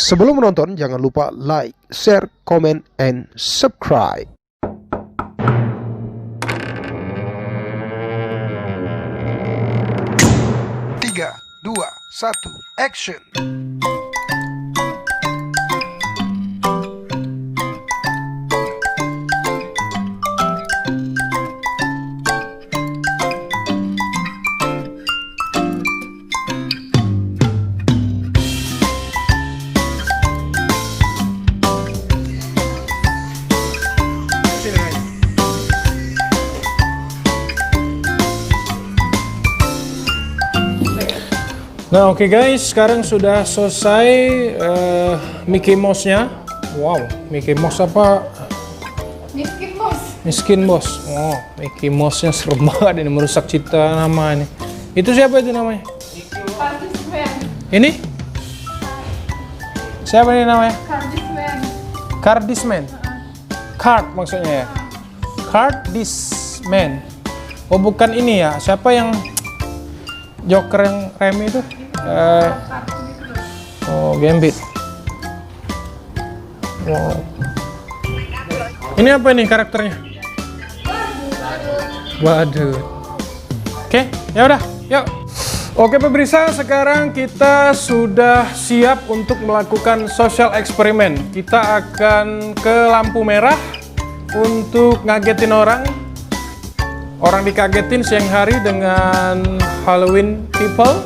Sebelum menonton, jangan lupa like, share, comment, and subscribe. Tiga, dua, satu, action. Nah oke guys, sekarang sudah selesai Mickey Mouse-nya. Wow, Mickey Mouse apa? Miskin bos. Miskin bos. Oh, Mickey Mouse-nya serem banget ini, merusak cita nama ini. Itu siapa itu namanya? Kardisman. Ini? Siapa ini namanya? Kardisman. Kardisman. Card maksudnya ya? Kardisman. Oh bukan ini ya, siapa yang Joker yang Remy itu? Oh, Gambit. Wow. Ini apa nih karakternya? Waduh. Oke, ya udah, yuk. Oke pemirsa, sekarang kita sudah siap untuk melakukan social eksperimen. Kita akan ke lampu merah untuk ngagetin orang. Orang dikagetin siang hari dengan Halloween people,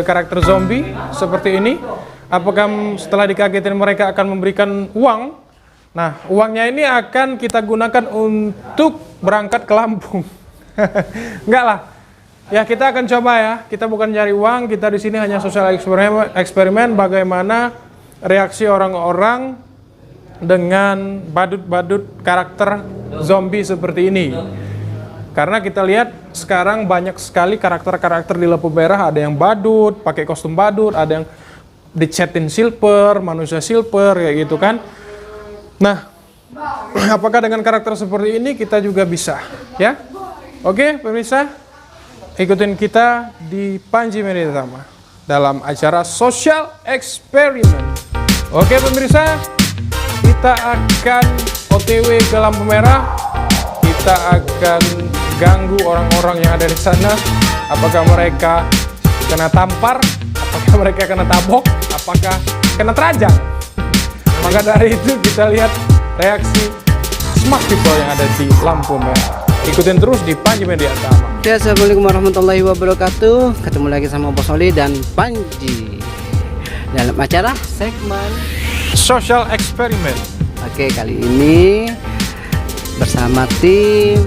karakter zombie seperti ini. Apakah setelah dikagetin mereka akan memberikan uang? Nah, uangnya ini akan kita gunakan untuk berangkat ke Lampung. Enggak lah. Ya, kita akan coba ya. Kita bukan cari uang, kita di sini hanya sosial eksperimen bagaimana reaksi orang-orang dengan badut-badut karakter zombie seperti ini. Karena kita lihat sekarang banyak sekali karakter-karakter di lampu merah, ada yang badut, pakai kostum badut, ada yang dicetin silver, manusia silver, kayak gitu kan. Nah, apakah dengan karakter seperti ini kita juga bisa, ya? Oke, pemirsa, ikutin kita di Panji Media Tama dalam acara Social Experiment. Oke, pemirsa, kita akan OTW ke lampu merah. Kita akan ganggu orang-orang yang ada di sana. Apakah mereka kena tampar? Apakah mereka kena tabok? Apakah kena terajang? Maka dari itu kita lihat reaksi smart people yang ada di lampu merah. Ikutin terus di Panji Media Tama. Assalamualaikum warahmatullahi wabarakatuh. Ketemu lagi sama Bos Oli dan Panji dalam acara segmen Social Experiment. Oke, kali ini bersama tim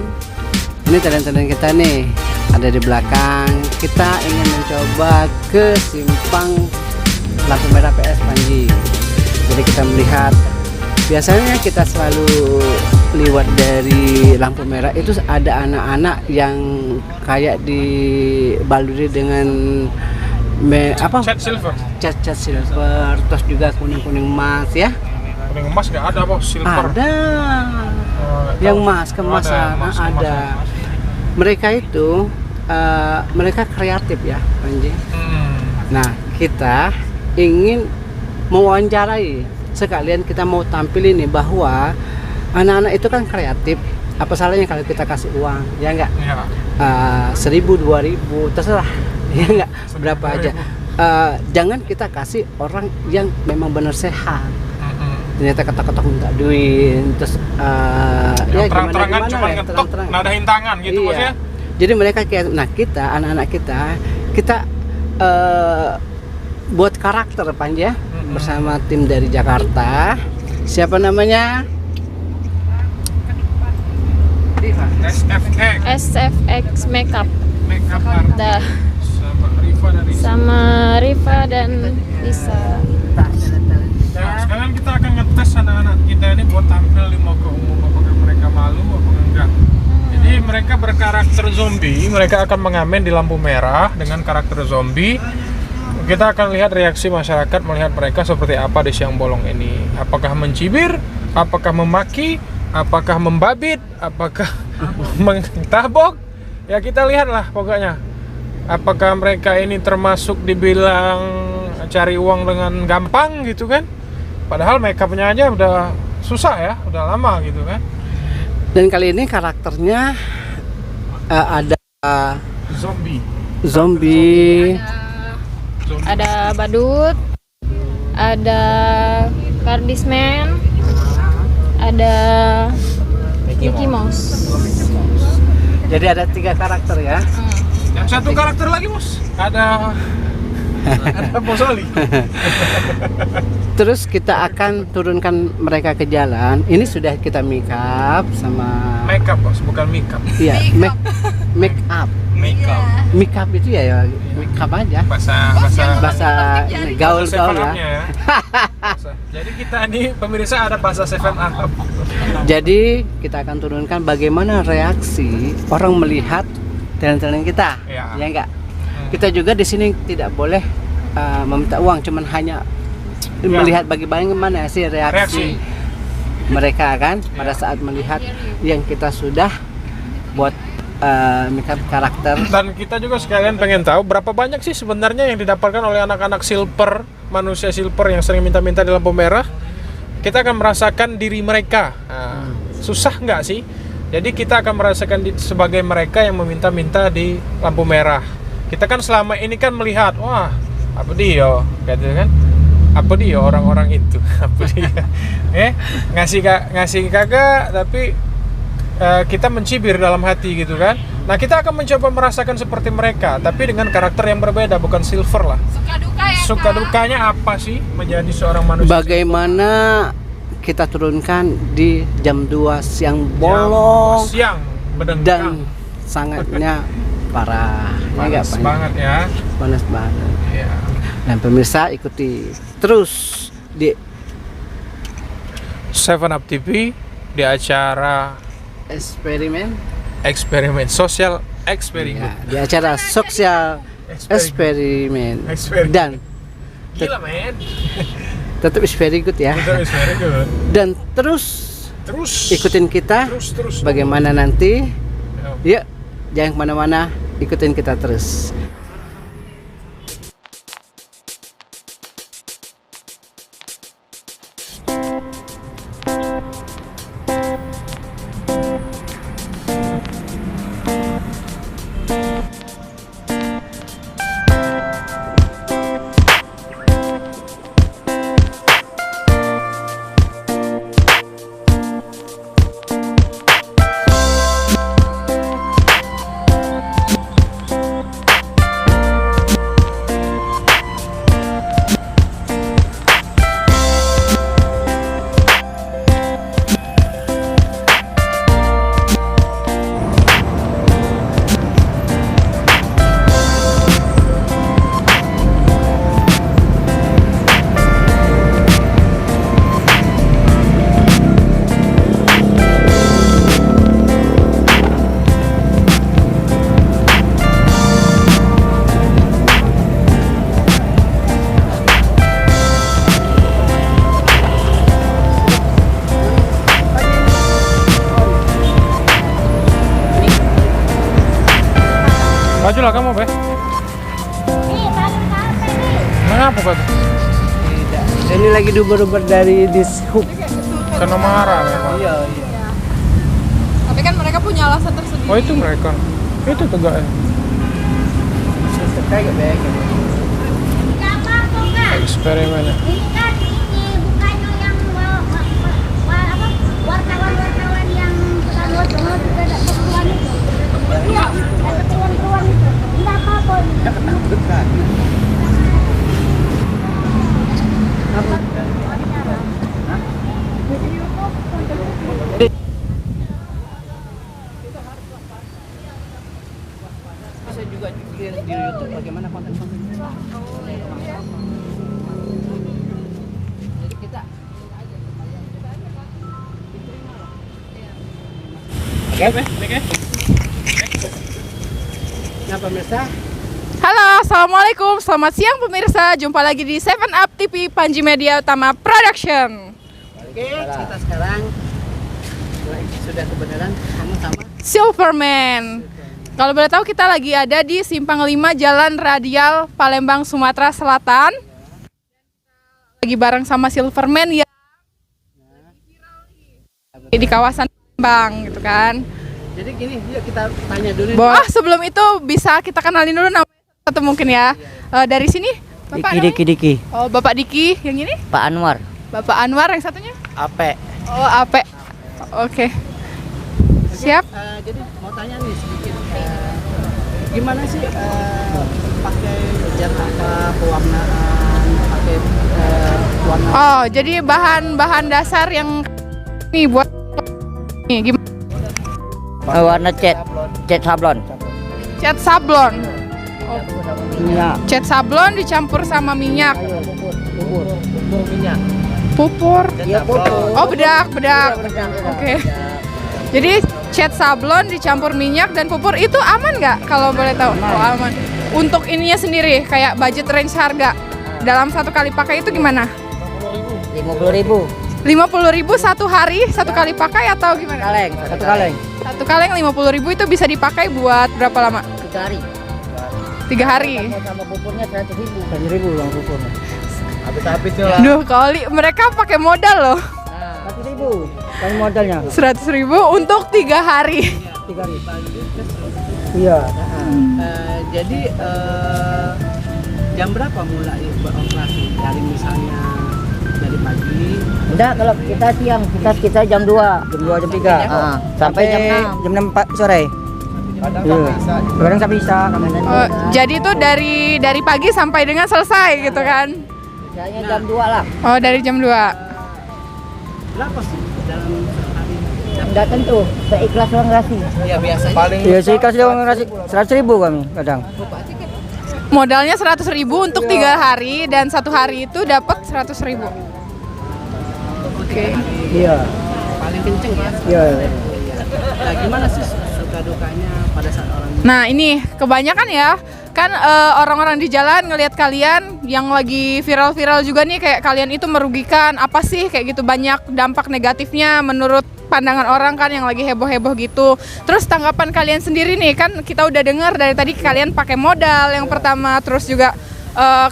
ini talent-talent kita nih ada di belakang. Kita ingin mencoba ke simpang lampu merah PS Panji. Jadi kita melihat, biasanya kita selalu lewat dari lampu merah itu ada anak-anak yang kayak dibaluri dengan Cat silver. cat silver, terus juga kuning emas ya. Kuning emas nggak ada apa? Silver. Ada. Yang emas kemasan ada. Mereka itu mereka kreatif ya, Panji. Nah, kita ingin mewawancarai, sekalian kita mau tampil ini bahwa anak-anak itu kan kreatif. Apa salahnya kalau kita kasih uang, ya enggak? Ya. 1.000, 2.000, terserah, ya enggak? Berapa aja. Jangan kita kasih orang yang memang benar sehat. Ternyata ketok-ketok minta duit, terus ya terang-terangan cuma ngetok nadahin tangan gitu, iya. Maksudnya. Jadi mereka kayak, nah kita anak-anak kita buat karakter Panji ya, bersama tim dari Jakarta. Siapa namanya? SFX Makeup. Makeup artist Sama Riva dan Lisa. Ya, sekarang kita akan ngetes anak-anak kita ini buat tampil di muka umum. Apakah mereka malu atau enggak. Jadi mereka berkarakter zombie. Mereka akan mengamen di lampu merah dengan karakter zombie. Kita akan lihat reaksi masyarakat melihat mereka seperti apa di siang bolong ini. Apakah mencibir? Apakah memaki? Apakah membabit? Apakah mentabok? Ya kita lihatlah pokoknya. Apakah mereka ini termasuk dibilang cari uang dengan gampang gitu kan. Padahal makeupnya aja udah susah ya, udah lama gitu kan. Dan kali ini karakternya ada zombie, Ada badut, ada kardisman, ada Mickey Mouse. Jadi ada 3 karakter ya. Yang satu karakter lagi Mus, ada Bos Oli. Terus kita akan turunkan mereka ke jalan. Ini sudah kita make up sama Makeup Bos, bukan makeup. iya, make up. Make up itu ya make up aja. Bahasa gaul-gaul Seven ya. Up-nya ya. Jadi kita ini pemirsa ada bahasa Seven Up. Jadi kita akan turunkan bagaimana reaksi orang melihat talent-talent kita. Ya. Ya enggak? Kita juga di sini tidak boleh meminta uang, cuman hanya melihat bagaimana sih reaksi mereka kan pada saat melihat yang kita sudah buat makeup karakter. Dan kita juga sekalian pengen tahu berapa banyak sih sebenarnya yang didapatkan oleh anak-anak silver, manusia silver yang sering minta-minta di lampu merah. Kita akan merasakan diri mereka. Nah, susah nggak sih? Jadi kita akan merasakan sebagai mereka yang meminta-minta di lampu merah. Kita kan selama ini kan melihat, wah, apa dia, gitu kan? Apa dia orang-orang itu? Apa dia? Ngasih kagak, tapi kita mencibir dalam hati gitu kan. Nah, kita akan mencoba merasakan seperti mereka, tapi dengan karakter yang berbeda, bukan silver lah. Suka dukanya apa sih menjadi seorang manusia? Bagaimana kita turunkan di jam 2 siang bolong siang berdengkang dan sangatnya parah. panas banget ya. Panas banget. Ya. Dan pemirsa ikuti terus di Seven Up TV di acara eksperimen sosial eksperimen. ya, di acara sosial eksperimen dan Gila men. tetap is very good ya. Betul, is very good. Dan terus ikutin kita terus bagaimana nanti. Ya. Yuk, jangan kemana-mana, ikutin kita terus. Majulah kamu, Be. Kenapa kau tuh? Tidak. Ini lagi duber-duber dari Dishub. Kena marah memang. Iya. Tapi kan mereka punya alasan tersendiri. Oh, itu mereka. Itu tegaknya. Kayak baik. Eksperimennya. Ini kan bukannya yang wartawan yang tanggal juga ada keperluan itu. Iya, ada keperluan itu. Enggak apa-apa. Bisa juga di YouTube bagaimana konten-konten. Jadi kita Oke. Nah pemirsa, Halo, assalamualaikum, selamat siang pemirsa. Jumpa lagi di Seven Up TV Panji Media Utama Production. oke, kita sekarang sudah kebenaran kamu sama Silverman. Kalau boleh tahu kita lagi ada di Simpang 5 Jalan Radial Palembang Sumatera Selatan. lagi bareng sama Silverman ya di kawasan Bang gitu kan. Jadi gini, yuk kita tanya dulu. Sebelum itu bisa kita kenalin dulu namanya satu mungkin ya. Dari sini Bapak Diki. Oh, Bapak Diki, yang ini? Pak Anwar. Bapak Anwar, yang satunya? Ape. Oh, Ape. Oke. Siap. Jadi mau tanya nih sedikit, gimana sih pakai cat apa pewarnaan, pakai warna? Oh, jadi bahan dasar yang nih buat nih gimana? Warna cat sablon. Cat sablon. Oh, Minyak. cat sablon dicampur sama minyak. Pupur minyak. Pupur. Iya, pupur. Oh, bedak. Oke. Jadi cat sablon dicampur minyak dan pupur itu aman nggak kalau boleh tahu? Oh, aman. Untuk ininya sendiri kayak budget range harga dalam satu kali pakai itu gimana? 50.000. 50.000 satu hari, satu kali pakai atau gimana? Satu kaleng. Satu kaleng 50.000 itu bisa dipakai buat berapa lama? 3 hari. 3 hari. Sama pupurnya 100.000. 100.000 yang pupurnya. Habis-habis lah. Duh, kali mereka pakai modal loh. 100.000 kan modalnya. 100.000 untuk 3 hari. 3 hari. Iya. Jadi jam berapa mulai beroperasi? Dari misalnya dari pagi. Enggak, kalau kita siang, kita jam 2. Jam 2 jam 3. Sampai jam 6. Jam 6 sore. Kadang sampai bisa. Oh, jadi itu dari pagi sampai dengan selesai gitu kan? Biasanya jam 2 lah. Oh, dari jam 2. Berapa sih dalam sehari? Enggak tentu, seikhlas orang ngasih. Ya biasanya. Paling Iya sih kasih orang ngasih 100.000 kami kadang. Modalnya 100.000 untuk 3 hari dan 1 hari itu dapat 100.000. Oke. Iya. Paling kenceng ya. Iya. Nah, gimana sih suka dukanya pada saat orang Nah ini kebanyakan ya kan orang-orang di jalan ngelihat kalian yang lagi viral-viral juga nih kayak kalian itu merugikan apa sih kayak gitu, banyak dampak negatifnya menurut pandangan orang kan yang lagi heboh-heboh gitu. Terus tanggapan kalian sendiri nih, kan kita udah dengar dari tadi kalian pakai modal yang pertama, terus juga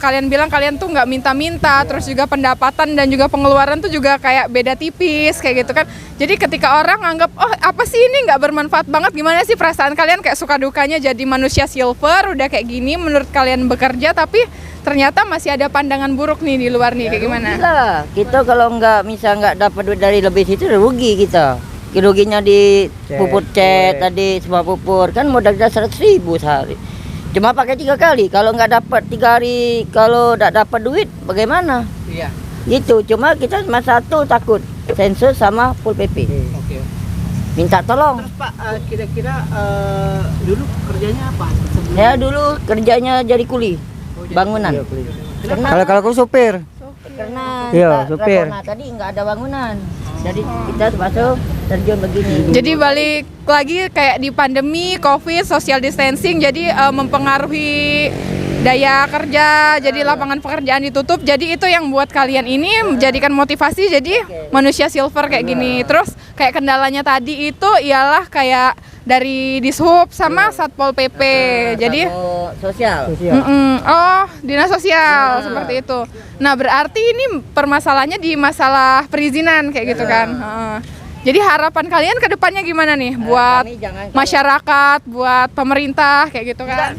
kalian bilang kalian tuh nggak minta-minta, terus juga pendapatan dan juga pengeluaran tuh juga kayak beda tipis kayak gitu kan. Jadi ketika orang anggap oh apa sih ini nggak bermanfaat banget, gimana sih perasaan kalian kayak suka dukanya jadi manusia silver udah kayak gini menurut kalian bekerja, tapi ternyata masih ada pandangan buruk nih di luar nih kayak gimana? Lah, kita kalau nggak dapat duit dari lebih situ rugi kita. Ruginya di pupur cat tadi, semua pupur kan modal kita 100.000 sehari. Cuma pakai 3 kali, kalau nggak dapat 3 hari, kalau nggak dapat duit bagaimana? Iya. Gitu, cuma kita cuma satu takut, sensor sama full PP. Oke. Minta tolong. Terus Pak, kira-kira dulu kerjanya apa? Sebelum Saya dulu kerjanya jadi kuli, bangunan. Kalau aku supir. Karena Iya, supir. Rabona tadi nggak ada bangunan, jadi kita masuk terjun begini. Jadi balik lagi kayak di pandemi, COVID, social distancing, jadi mempengaruhi daya kerja, jadi lapangan pekerjaan ditutup. Jadi itu yang buat kalian ini menjadikan motivasi jadi manusia silver kayak gini. Terus kayak kendalanya tadi itu ialah kayak dari Dishub sama Satpol PP. Jadi Sosial. oh, dinas sosial seperti itu. Nah, berarti ini permasalahannya di masalah perizinan kayak gitu kan. Jadi harapan kalian ke depannya gimana nih buat Kami jangan masyarakat, buat pemerintah kayak gitu kan?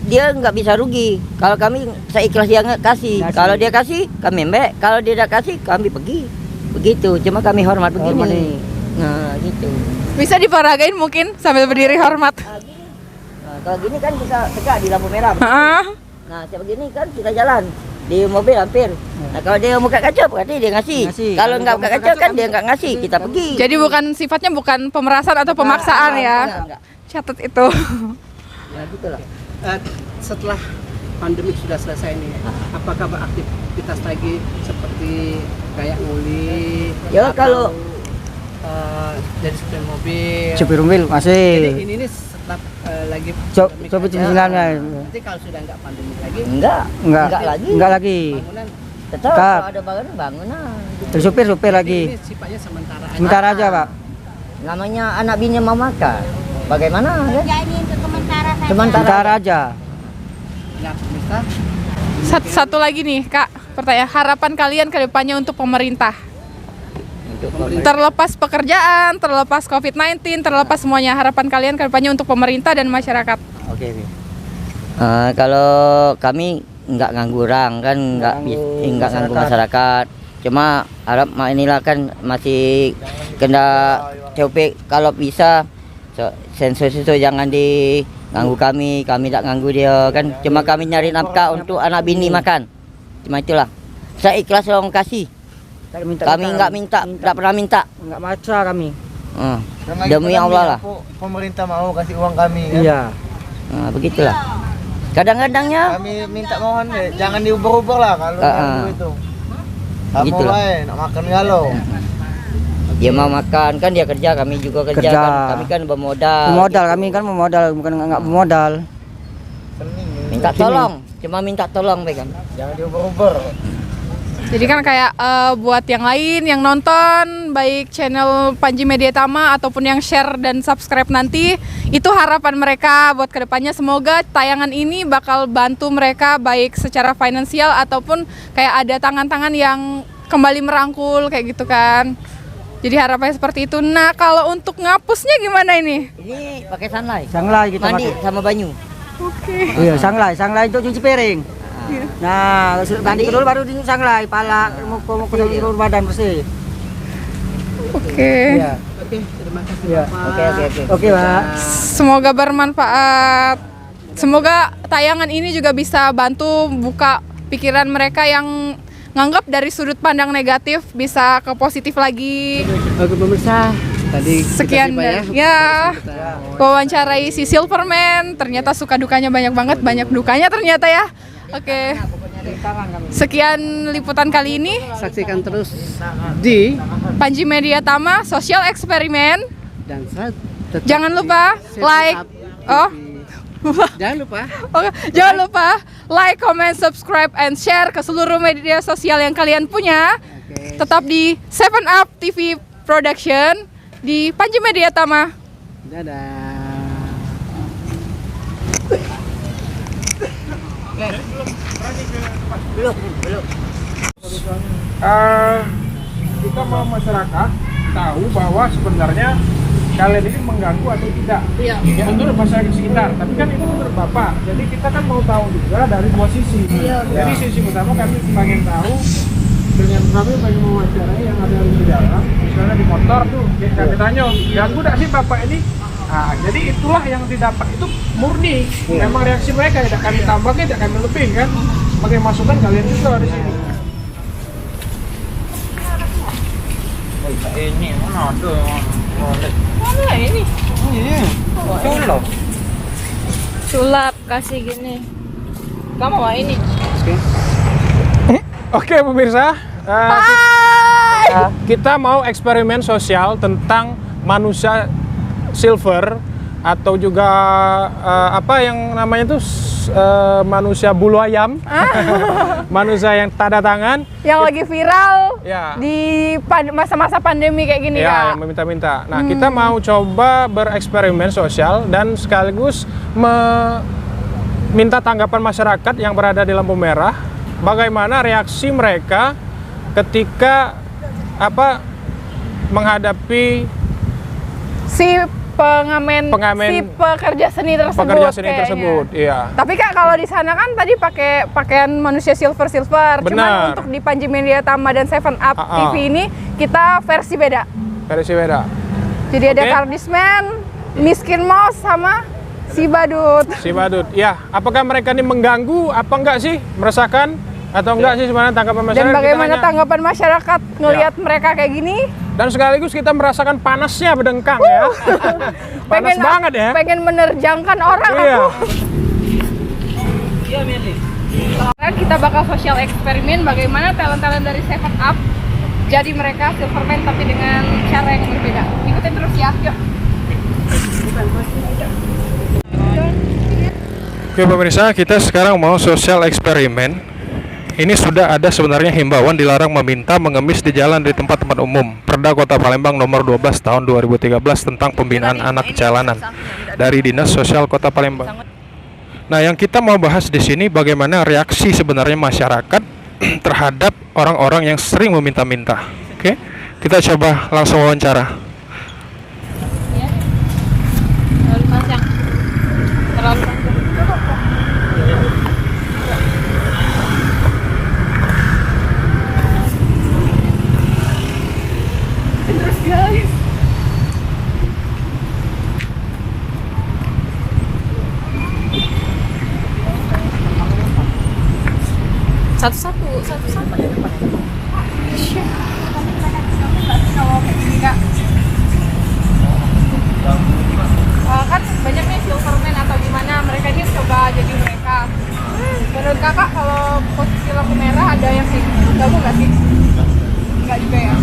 dia nggak bisa rugi. Kalau kami seikhlas dia nggak kasih. Kalau dia kasih kami mbak. Kalau dia tidak kasih kami pergi. Begitu. Cuma kami hormat begini. Nah gitu. Bisa diperagain mungkin sambil berdiri hormat. Nah, kalau gini kan kita tegak di lampu merah. Heeh. Nah kayak begini kan kita jalan di mobil hampir. Nah kalau dia buka kaca berarti dia ngasih. Kalau nggak buka kaca kan dia nggak ngasih. Kita pergi. Jadi sifatnya bukan pemerasan atau pemaksaan ya. Enggak. Catat itu. Ya gitulah. setelah pandemi sudah selesai nih, apakah beraktivitas lagi seperti kayak nguli? Ya, kalau jadi supir mobil. Supir mobil masih. Jadi ini setelah lagi Supir sebenarnya. Nanti kalau sudah nggak pandemi lagi, Enggak lagi. Enggak lagi. bangunan Tetap Tetap. kalau ada bangunan. Terus supir lagi. ini sifatnya sementara aja. Sebentar aja, Pak. Namanya anak bini mau makan. Bagaimana ya? Ya ini untuk sementara saja. Sementara Sebentar aja. Nggak bisa. Satu lagi nih, Kak. pertanyaan harapan kalian ke depannya untuk pemerintah. Untuk pemerintah. Terlepas pekerjaan, terlepas COVID-19, terlepas semuanya, harapan kalian ke depannya untuk pemerintah dan masyarakat. Oke. Kalau kami nggak nganggu orang kan, nggak nganggu masyarakat. Cuma harap inilah kan masih kena TOP, kalau bisa sensus itu jangan diganggu kami tak ganggu dia kan. Cuma kami nyari nafkah untuk anak bini makan. Cuma itulah. Saya ikhlas orang kasih. Kami nggak minta, nggak pernah minta. Nggak maksa kami. Demi Allah lah. Pemerintah mau kasih uang kami kan. Iya. Nah, begitulah. Kadang-kadangnya Kami minta mohon deh, jangan diuber-uber lah kalau ganggu itu. Kamu Begitulah. nak makan galau. dia mau makan kan, dia kerja, kami juga kerja. Kan. Kami kan bermodal. Kami kan memodal, bukan nggak bermodal. Minta tolong, cuma minta tolong kan. Jangan diuber-uber. Jadi kan kayak buat yang lain yang nonton baik channel Panji Media Tama ataupun yang share dan subscribe nanti, itu harapan mereka buat kedepannya. Semoga tayangan ini bakal bantu mereka baik secara finansial ataupun kayak ada tangan-tangan yang kembali merangkul kayak gitu kan. Jadi harapannya seperti itu. Nah kalau untuk ngapusnya gimana ini? Ini pakai sunlight. Sunlight kita Mandi pakai. sama banyu. Oke. Iya, sunlight untuk cuci piring. Nah, mandi dulu baru di sunlight, pala, muka seluruh badan bersih. Oke. Iya. Oke, terima kasih. Iya. Oke, Pak. Semoga bermanfaat. Semoga tayangan ini juga bisa bantu buka pikiran mereka yang nganggap dari sudut pandang negatif bisa ke positif lagi. Oke pemirsa, tadi Sekian ya. Wawancarai si Silverman, ternyata suka dukanya banyak banget, banyak dukanya ternyata ya. Oke. Sekian liputan kali ini. saksikan terus di Panji Media Tama Social Eksperimen. dan Jangan lupa like. Oh. jangan lupa Jangan lupa like, comment, subscribe, and share ke seluruh media sosial yang kalian punya. Tetap di 7up TV Production di Panji Media Tama. dadah. Kita mau masyarakat tahu bahwa sebenarnya kalian ini mengganggu atau tidak. Ya, menurut masyarakat sekitar. Tapi kan itu menurut Bapak. Jadi kita kan mau tahu juga dari dua sisi. Jadi sisi pertama kami pengen tahu dengan kami pengen mewawancarai yang ada di dalam, misalnya di motor tuh, kita tanya, ganggu tidak sih Bapak ini? Nah, jadi itulah yang didapat itu murni. Memang reaksi mereka tidak kami tambahkan, tidak kami lebih kan. Sebagai masukan kalian juga di sini. Ini mana ada? Mana ini? Sulap. Sulap kasih gini. Kamu mau ini? Oke pemirsa, kita mau eksperimen sosial tentang manusia silver atau juga apa yang namanya itu manusia bulu ayam, manusia yang tanda tangan, Yang lagi viral ya, di masa-masa pandemi kayak gini ya, Kak. yang meminta-minta. Nah kita mau coba bereksperimen sosial dan sekaligus meminta tanggapan masyarakat yang berada di lampu merah. Bagaimana reaksi mereka ketika menghadapi Si pengamen, si pekerja seni tersebut. pekerja seni kayaknya. tersebut, iya. Tapi Kak kalau di sana kan tadi pakai pakaian manusia silver. Benar. Cuman untuk di Panji Media Tama dan 7up TV ini kita versi beda. Versi beda. Jadi ada Kardisman, Miskin Mouse sama si Badut. Si Badut, ya. Apakah mereka ini mengganggu? Apa enggak sih? Meresahkan atau enggak sih sebenarnya tanggapan masyarakat? Dan bagaimana Kita hanya- tanggapan masyarakat ngelihat mereka kayak gini? Dan sekaligus kita merasakan panasnya berdengkang ya. Panas banget ya. Pengen menerjangkan orang Iya. aku. Sekarang kita bakal sosial eksperimen bagaimana talent-talent dari 7up jadi mereka Silverman tapi dengan cara yang berbeda. Ikutin terus ya, yuk. Oke pemirsa, kita sekarang mau sosial eksperimen. Ini sudah ada sebenarnya himbauan dilarang meminta mengemis di jalan di tempat-tempat umum. Perda Kota Palembang nomor 12 tahun 2013 tentang pembinaan anak jalanan dari Dinas Sosial Kota Palembang. Nah, yang kita mau bahas di sini bagaimana reaksi sebenarnya masyarakat terhadap orang-orang yang sering meminta-minta. Oke, kita coba langsung wawancara. Terlalu panjang. Terlalu panjang. Terus guys. Satu-satu ya depan. Kalau kayak gini kak, kan banyak nih silverman atau gimana, mereka ini coba jadi mereka. Menurut kakak kalau posisi lampu merah ada yang kayak gitu, gabung nggak sih? Nggak juga ya?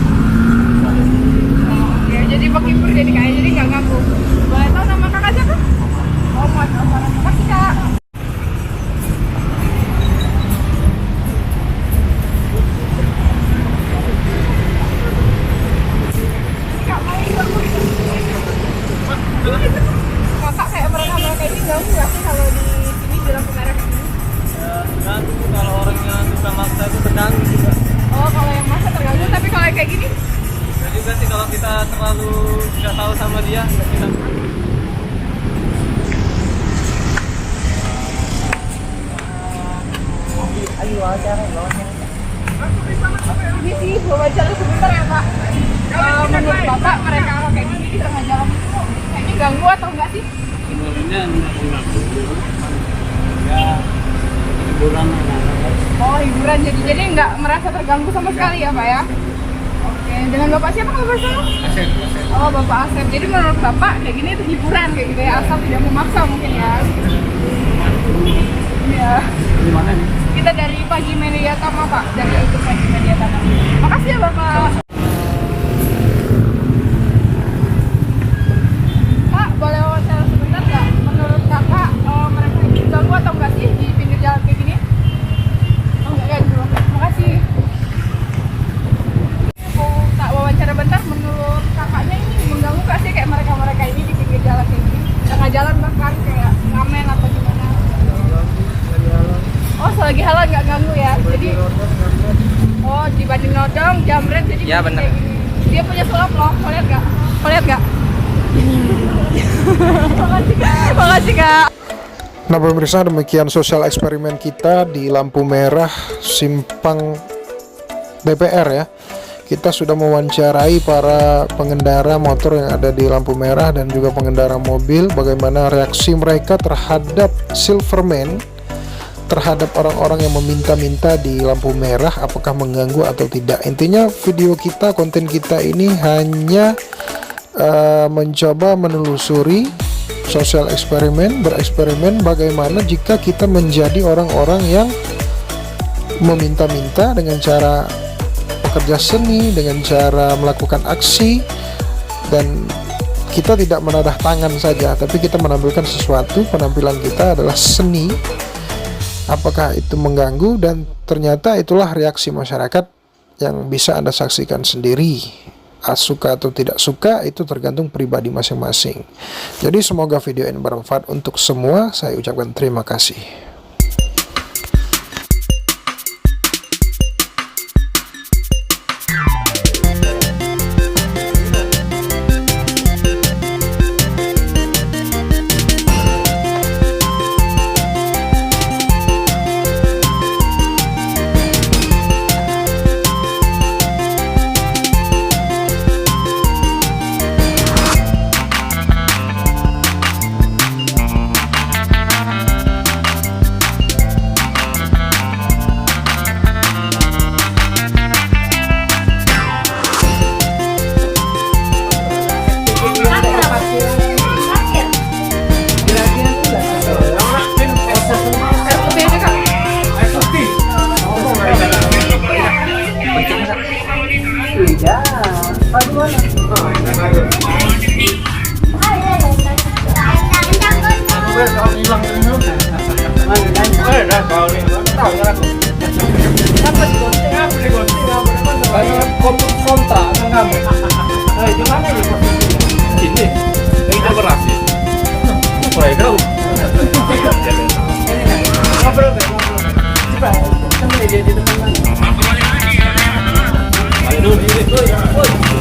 Oke, jadi pekipur jadi kayak jadi nggak ganggu. Boleh tahu nama kakak siapa? Oh, Muhammad. Makasih kak. Kakak kayak mereka ini ganggu nggak sih kalau di sini di lampu merah ini? Tergantung kalau orangnya suka maksa itu terganggu juga. Oh, kalau yang masa terganggu, tapi kalau yang kayak gini? Nah juga sih kalau kita terlalu nggak tahu sama dia, kita Ini sih wawancara sebentar ya Pak. Menurut Bapak mereka kalau kayak gini di tengah jalan itu kayaknya ganggu atau enggak sih? sebenarnya nggak mengganggu. Ya hiburan. Oh, hiburan jadi nggak merasa terganggu sama sekali ya Pak ya? Oke, dengan Bapak siapa kalau bersama? Asep. Oh, Bapak Asep. Jadi menurut Bapak kayak gini itu hiburan kayak gitu ya, asal tidak memaksa mungkin ya. Iya. Di mana nih? Kita dari Pagi Media Tama Pak, dari YouTube Pagi Media Tama. Makasih ya Bapak. Pak, boleh wawancara sebentar nggak? Menurut kakak mereka itu ganggu atau enggak sih di pinggir jalan kayak gini? Oh enggak ganggu. Makasih. Mau tak wawancara bentar, menurut kakaknya ini mengganggu nggak sih kayak mereka ini di pinggir jalan kayak gini? Tengah jalan bahkan kayak ngamen atau gimana? Oh, selagi halal nggak ganggu ya? Jadi, oh dibanding nodong, jamret jadi Ya, bener. kayak gini. Dia punya sulap loh, mau lihat nggak? Mau lihat nggak? Makasih kak. Makasih kak. Nah pemirsa, demikian sosial eksperimen kita di lampu merah simpang BPR ya. Kita sudah mewawancarai para pengendara motor yang ada di lampu merah dan juga pengendara mobil, bagaimana reaksi mereka terhadap Silverman, terhadap orang-orang yang meminta-minta di lampu merah, apakah mengganggu atau tidak. Intinya video kita, konten kita ini hanya mencoba menelusuri sosial eksperimen, bereksperimen bagaimana jika kita menjadi orang-orang yang meminta-minta dengan cara bekerja seni, dengan cara melakukan aksi, dan kita tidak menadah tangan saja, tapi kita menampilkan sesuatu. Penampilan kita adalah seni. Apakah itu mengganggu? Dan ternyata itulah reaksi masyarakat yang bisa Anda saksikan sendiri. Suka atau tidak suka itu tergantung pribadi masing-masing. Jadi semoga video ini bermanfaat untuk semua. Saya ucapkan terima kasih. Aduh,